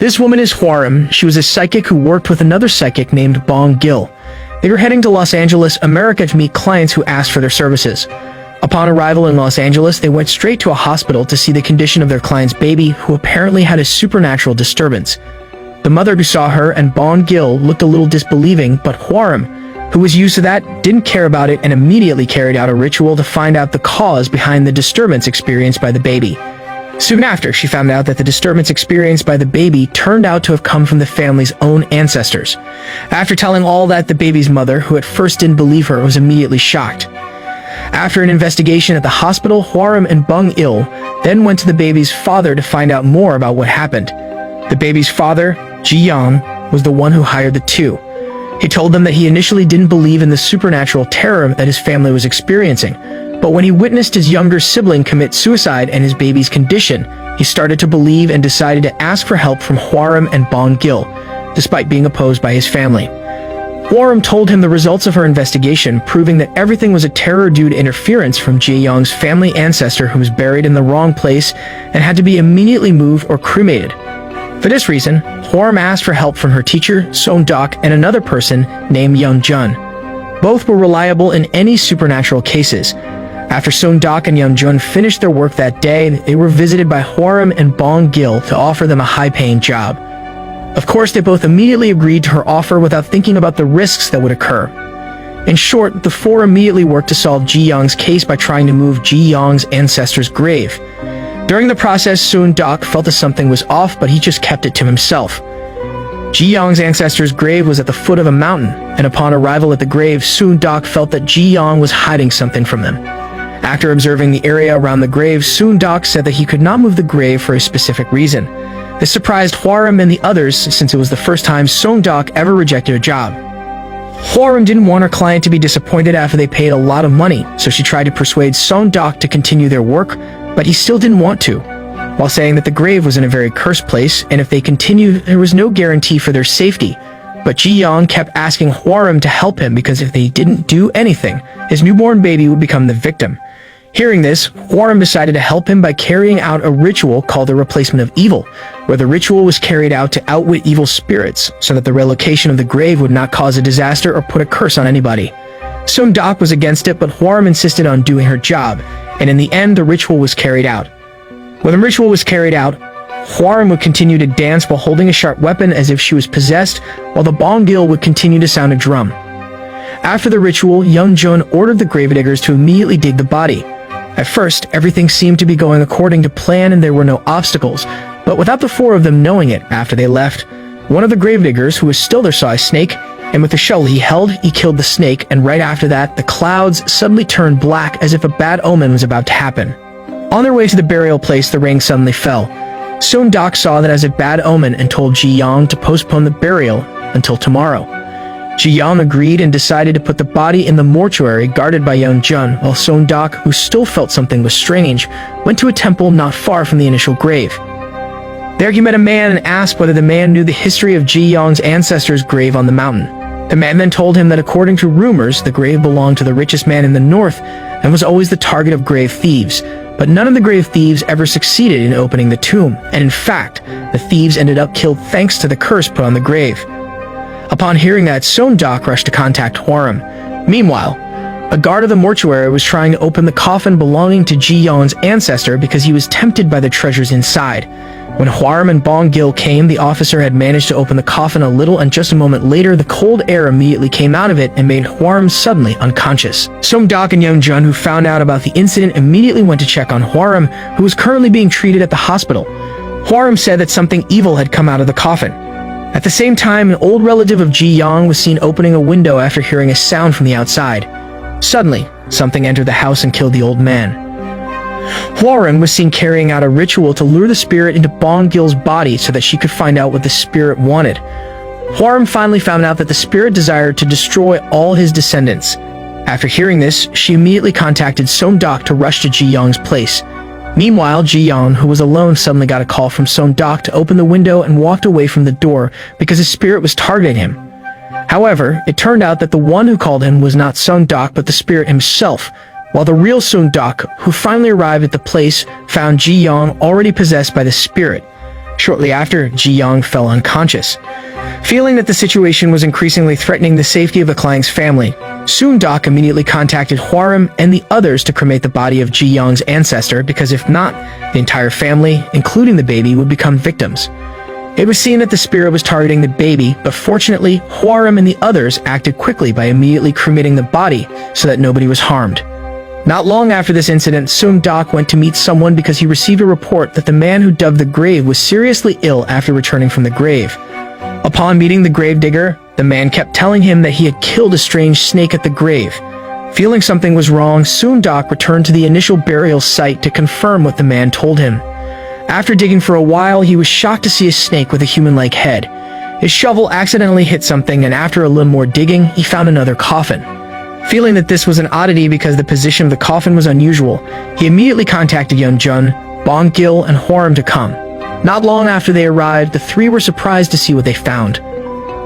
This woman is Hwarim. She was a psychic who worked with another psychic named Bong Gil. They were heading to Los Angeles, America to meet clients who asked for their services. Upon arrival in Los Angeles, they went straight to a hospital to see the condition of their client's baby, who apparently had a supernatural disturbance. The mother who saw her and Bong Gil looked a little disbelieving, but Hwarim, who was used to that, didn't care about it and immediately carried out a ritual to find out the cause behind the disturbance experienced by the baby. Soon after, she found out that the disturbance experienced by the baby turned out to have come from the family's own ancestors. After telling all that, the baby's mother, who at first didn't believe her, was immediately shocked. After an investigation at the hospital, Hwarim and Bong Gil then went to the baby's father to find out more about what happened. The baby's father, Ji-young, was the one who hired the two. He told them that he initially didn't believe in the supernatural terror that his family was experiencing, but when he witnessed his younger sibling commit suicide and his baby's condition, he started to believe and decided to ask for help from Hwarim and Bong Gil, despite being opposed by his family. Hwarim told him the results of her investigation, proving that everything was a terror due to interference from Ji-young's family ancestor who was buried in the wrong place and had to be immediately moved or cremated. For this reason, Hwarim asked for help from her teacher, Son-dok, and another person named Young-jun. Both were reliable in any supernatural cases. After Son-dok and Young-jun finished their work that day, they were visited by Hwarim and Bong Gil to offer them a high-paying job. Of course, they both immediately agreed to her offer without thinking about the risks that would occur. In short, the four immediately worked to solve Ji-young's case by trying to move Ji-young's ancestor's grave. During the process, Son-dok felt that something was off, but he just kept it to himself. Ji-young's ancestor's grave was at the foot of a mountain, and upon arrival at the grave, Son-dok felt that Ji-young was hiding something from them. After observing the area around the grave, Son-dok said that he could not move the grave for a specific reason. This surprised Hwarim and the others, since it was the first time Son-dok ever rejected a job. Hwarim didn't want her client to be disappointed after they paid a lot of money, so she tried to persuade Son-dok to continue their work, but he still didn't want to, while saying that the grave was in a very cursed place, and if they continued, there was no guarantee for their safety. But Ji-young kept asking Hwarim to help him because if they didn't do anything, his newborn baby would become the victim. Hearing this, Hwarim decided to help him by carrying out a ritual called the Replacement of Evil, where the ritual was carried out to outwit evil spirits, so that the relocation of the grave would not cause a disaster or put a curse on anybody. Son-dok was against it, but Hwarim insisted on doing her job, and in the end, the ritual was carried out. When the ritual was carried out, Hwarim would continue to dance while holding a sharp weapon as if she was possessed, while the Bong Gil would continue to sound a drum. After the ritual, Young-jun ordered the gravediggers to immediately dig the body. At first, everything seemed to be going according to plan and there were no obstacles, but without the four of them knowing it, after they left, one of the gravediggers, who was still there, saw a snake, and with the shovel he held, he killed the snake, and right after that, the clouds suddenly turned black as if a bad omen was about to happen. On their way to the burial place, the rain suddenly fell. Son-dok saw that as a bad omen and told Ji-young to postpone the burial until tomorrow. Ji-young agreed and decided to put the body in the mortuary guarded by Young-jun, while Son-dok, who still felt something was strange, went to a temple not far from the initial grave. There he met a man and asked whether the man knew the history of Ji-young's ancestor's grave on the mountain. The man then told him that according to rumors, the grave belonged to the richest man in the north and was always the target of grave thieves, but none of the grave thieves ever succeeded in opening the tomb, and in fact, the thieves ended up killed thanks to the curse put on the grave. Upon hearing that, Son-dok rushed to contact Hwarim. Meanwhile, a guard of the mortuary was trying to open the coffin belonging to Ji-young's ancestor because he was tempted by the treasures inside. When Hwarim and Bong Gil came, the officer had managed to open the coffin a little, and just a moment later, the cold air immediately came out of it and made Hwarim suddenly unconscious. Son-dok and Young-jun, who found out about the incident, immediately went to check on Hwarim, who was currently being treated at the hospital. Hwarim said that something evil had come out of the coffin. At the same time, an old relative of Ji-young was seen opening a window after hearing a sound from the outside. Suddenly, something entered the house and killed the old man. Hwarim was seen carrying out a ritual to lure the spirit into Bong Gil's body so that she could find out what the spirit wanted. Hwarim finally found out that the spirit desired to destroy all his descendants. After hearing this, she immediately contacted Son-dok to rush to Ji-young's place. Meanwhile, Ji-young, who was alone, suddenly got a call from Son-dok to open the window and walked away from the door because his spirit was targeting him. However, it turned out that the one who called him was not Son-dok but the spirit himself, while the real Son-dok, who finally arrived at the place, found Ji-young already possessed by the spirit. Shortly after, Ji-young fell unconscious. Feeling that the situation was increasingly threatening the safety of the client's family, Soon-dok immediately contacted Hwarim and the others to cremate the body of Ji-young's ancestor, because if not, the entire family, including the baby, would become victims. It was seen that the spirit was targeting the baby, but fortunately, Hwarim and the others acted quickly by immediately cremating the body so that nobody was harmed. Not long after this incident, Soon-dok went to meet someone because he received a report that the man who dug the grave was seriously ill after returning from the grave. Upon meeting the gravedigger, the man kept telling him that he had killed a strange snake at the grave. Feeling something was wrong, Soon-dok returned to the initial burial site to confirm what the man told him. After digging for a while, he was shocked to see a snake with a human-like head. His shovel accidentally hit something, and after a little more digging, he found another coffin. Feeling that this was an oddity because the position of the coffin was unusual, he immediately contacted Yeonjun, Bong-gil, and Hwarim to come. Not long after they arrived, the three were surprised to see what they found.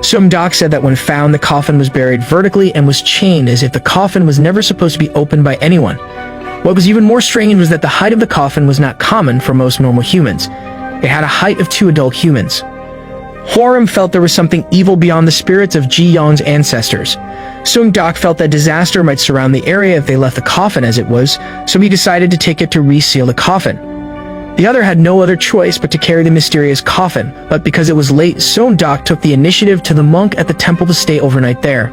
Soon-dok said that when found, the coffin was buried vertically and was chained as if the coffin was never supposed to be opened by anyone. What was even more strange was that the height of the coffin was not common for most normal humans. It had a height of 2 adult humans. Hwarim felt there was something evil beyond the spirits of Ji-young's ancestors. Soon-dok felt that disaster might surround the area if they left the coffin as it was, so he decided to take it to reseal the coffin. The other had no other choice but to carry the mysterious coffin, but because it was late, Soon-dok took the initiative to the monk at the temple to stay overnight there.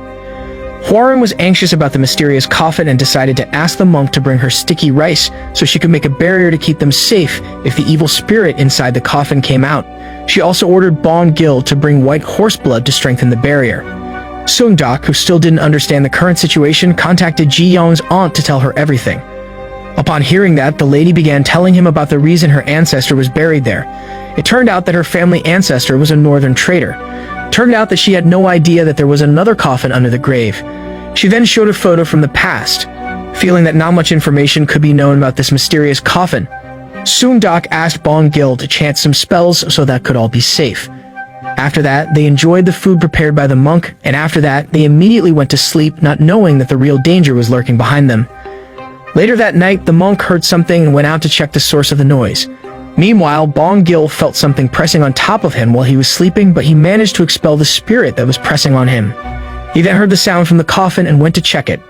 Hwarim was anxious about the mysterious coffin and decided to ask the monk to bring her sticky rice so she could make a barrier to keep them safe if the evil spirit inside the coffin came out. She also ordered Bong-gil to bring white horse blood to strengthen the barrier. Soon-dok, who still didn't understand the current situation, contacted Ji-young's aunt to tell her everything. Upon hearing that, the lady began telling him about the reason her ancestor was buried there. It turned out that her family ancestor was a northern trader. It turned out that she had no idea that there was another coffin under the grave. She then showed a photo from the past. Feeling that not much information could be known about this mysterious coffin, Soon-dok asked Bong-gil to chant some spells so that could all be safe. After that, they enjoyed the food prepared by the monk, and after that, they immediately went to sleep, not knowing that the real danger was lurking behind them. Later that night, the monk heard something and went out to check the source of the noise. Meanwhile, Bong-gil felt something pressing on top of him while he was sleeping, but he managed to expel the spirit that was pressing on him. He then heard the sound from the coffin and went to check it.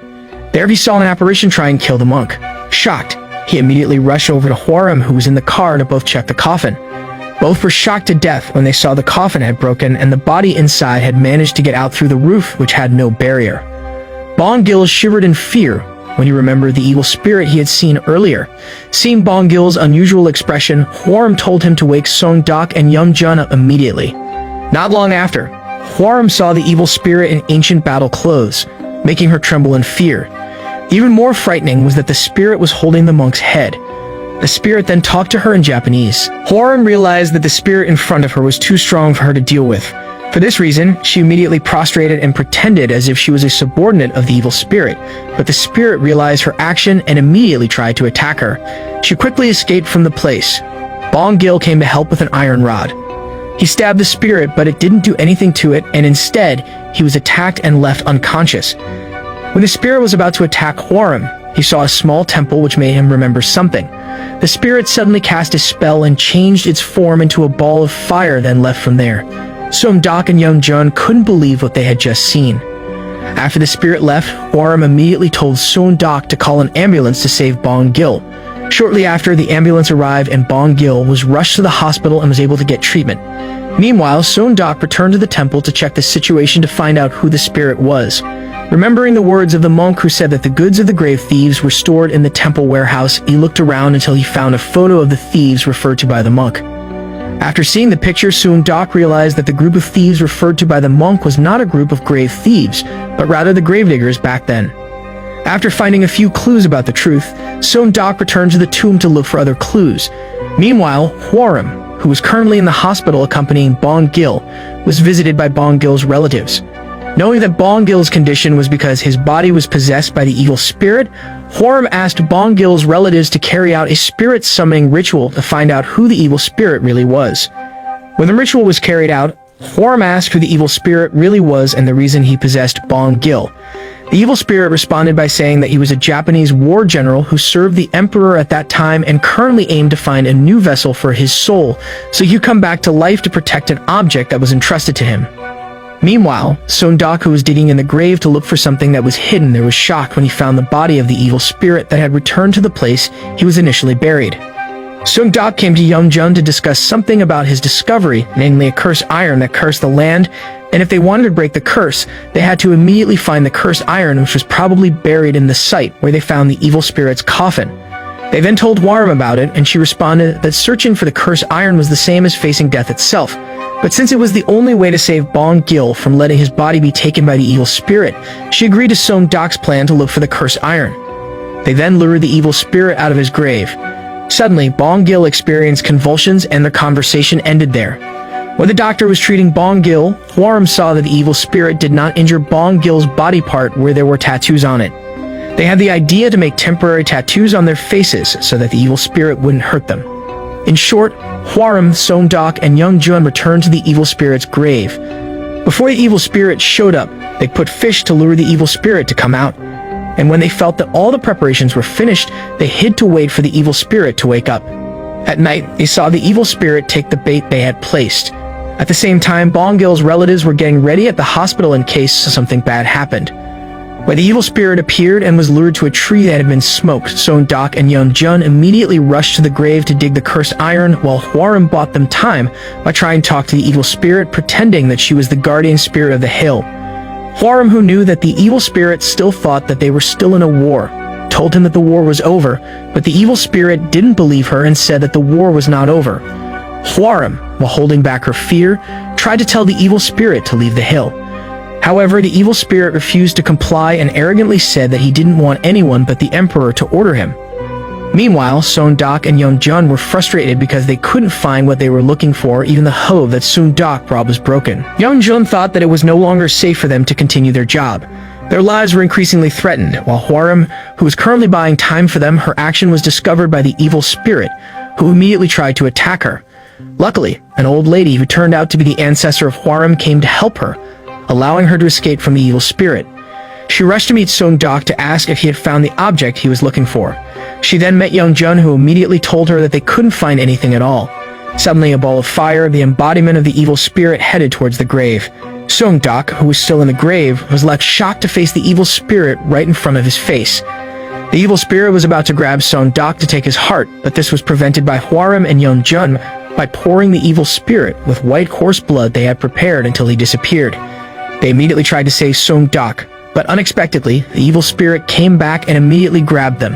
There he saw an apparition try and kill the monk. Shocked, he immediately rushed over to Hwarim, who was in the car, to both check the coffin. Both were shocked to death when they saw the coffin had broken and the body inside had managed to get out through the roof, which had no barrier. Bong-gil shivered in fear when he remembered the evil spirit he had seen earlier. Seeing Bong-gil's unusual expression, Hwarim told him to wake Soon-dok and Yeonjun up immediately. Not long after, Hwarim saw the evil spirit in ancient battle clothes, making her tremble in fear. Even more frightening was that the spirit was holding the monk's head. The spirit then talked to her in Japanese. Hwarim realized that the spirit in front of her was too strong for her to deal with. For this reason, she immediately prostrated and pretended as if she was a subordinate of the evil spirit, but the spirit realized her action and immediately tried to attack her. She quickly escaped from the place. Bong-gil came to help with an iron rod. He stabbed the spirit, but it didn't do anything to it, and instead, he was attacked and left unconscious. When the spirit was about to attack Hwarim, he saw a small temple which made him remember something. The spirit suddenly cast a spell and changed its form into a ball of fire, then left from there. Soon-dok and Yeonjun couldn't believe what they had just seen. After the spirit left, Hwarim immediately told Soon-dok to call an ambulance to save Bong-gil. Shortly after, the ambulance arrived and Bong-gil was rushed to the hospital and was able to get treatment. Meanwhile, Soon-dok returned to the temple to check the situation to find out who the spirit was. Remembering the words of the monk who said that the goods of the grave thieves were stored in the temple warehouse, he looked around until he found a photo of the thieves referred to by the monk. After seeing the picture, Soon-dok realized that the group of thieves referred to by the monk was not a group of grave thieves, but rather the gravediggers back then. After finding a few clues about the truth, Soon-dok returned to the tomb to look for other clues. Meanwhile, Hwarim, who was currently in the hospital accompanying Bong-gil, was visited by Bong-gil's relatives. Knowing that Bong-gil's condition was because his body was possessed by the evil spirit, Hwarim asked Bong-gil's relatives to carry out a spirit summoning ritual to find out who the evil spirit really was. When the ritual was carried out, Hwarim asked who the evil spirit really was and the reason he possessed Bong-gil. The evil spirit responded by saying that he was a Japanese war general who served the emperor at that time and currently aimed to find a new vessel for his soul, so he could come back to life to protect an object that was entrusted to him. Meanwhile, Seong-dak, who was digging in the grave to look for something that was hidden, was shocked when he found the body of the evil spirit that had returned to the place he was initially buried. Seong-dak came to Young-jun to discuss something about his discovery, namely a cursed iron that cursed the land, and if they wanted to break the curse, they had to immediately find the cursed iron, which was probably buried in the site where they found the evil spirit's coffin. They then told Hwarim about it, and she responded that searching for the cursed iron was the same as facing death itself. But since it was the only way to save Bong-gil from letting his body be taken by the evil spirit, she agreed to Seong-dak's plan to look for the cursed iron. They then lured the evil spirit out of his grave. Suddenly, Bong-gil experienced convulsions and their conversation ended there. When the doctor was treating Bong-gil, Hwarim saw that the evil spirit did not injure Bong-gil's body part where there were tattoos on it. They had the idea to make temporary tattoos on their faces so that the evil spirit wouldn't hurt them. In short, Hwarim, Seong-dak, and Young-jun returned to the evil spirit's grave. Before the evil spirit showed up, they put fish to lure the evil spirit to come out. And when they felt that all the preparations were finished, they hid to wait for the evil spirit to wake up. At night, they saw the evil spirit take the bait they had placed. At the same time, Bong-gil's relatives were getting ready at the hospital in case something bad happened. When the evil spirit appeared and was lured to a tree that had been smoked, Seong-dak and Young-jun immediately rushed to the grave to dig the cursed iron, while Hwarim bought them time by trying to talk to the evil spirit, pretending that she was the guardian spirit of the hill. Hwarim, who knew that the evil spirit still thought that they were still in a war, told him that the war was over, but the evil spirit didn't believe her and said that the war was not over. Hwarim, while holding back her fear, tried to tell the evil spirit to leave the hill. However, the evil spirit refused to comply and arrogantly said that he didn't want anyone but the emperor to order him. Meanwhile, Seong-dak and Young-jun were frustrated because they couldn't find what they were looking for. Even the hoe that Seong-dak brought was broken. Young-jun thought that it was no longer safe for them to continue their job. Their lives were increasingly threatened, while Hwarim, who was currently buying time for them, her action was discovered by the evil spirit, who immediately tried to attack her. Luckily, an old lady who turned out to be the ancestor of Hwarim came to help her, allowing her to escape from the evil spirit. She rushed to meet Seong-dak to ask if he had found the object he was looking for. She then met Young-jun, who immediately told her that they couldn't find anything at all. Suddenly, a ball of fire, the embodiment of the evil spirit, headed towards the grave. Seong-dak, who was still in the grave, was left shocked to face the evil spirit right in front of his face. The evil spirit was about to grab Seong-dak to take his heart, but this was prevented by Hwarim and Young-jun by pouring the evil spirit with white horse blood they had prepared until he disappeared. They immediately tried to save Seong-dak, but unexpectedly, the evil spirit came back and immediately grabbed them.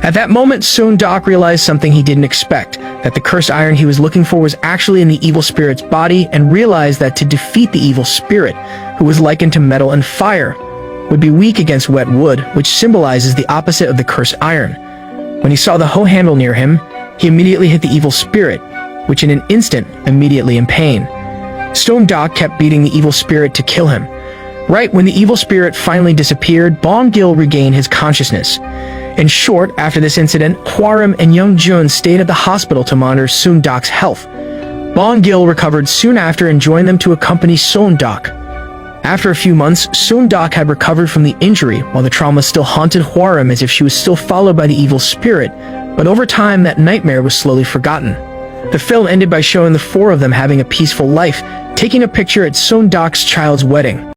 At that moment, Seong-dak realized something he didn't expect, that the cursed iron he was looking for was actually in the evil spirit's body, and realized that to defeat the evil spirit, who was likened to metal and fire, would be weak against wet wood, which symbolizes the opposite of the cursed iron. When he saw the hoe handle near him, he immediately hit the evil spirit, which in an instant immediately in pain. Seong-dak kept beating the evil spirit to kill him. Right when the evil spirit finally disappeared, Bong-gil regained his consciousness. In short, after this incident, Hwarim and Young-jun stayed at the hospital to monitor Seong-dak's health. Bong-gil recovered soon after and joined them to accompany Seong-dak. After a few months, Seong-dak had recovered from the injury, while the trauma still haunted Hwarim as if she was still followed by the evil spirit, but over time that nightmare was slowly forgotten. The film ended by showing the four of them having a peaceful life, taking a picture at Seong-dak's child's wedding.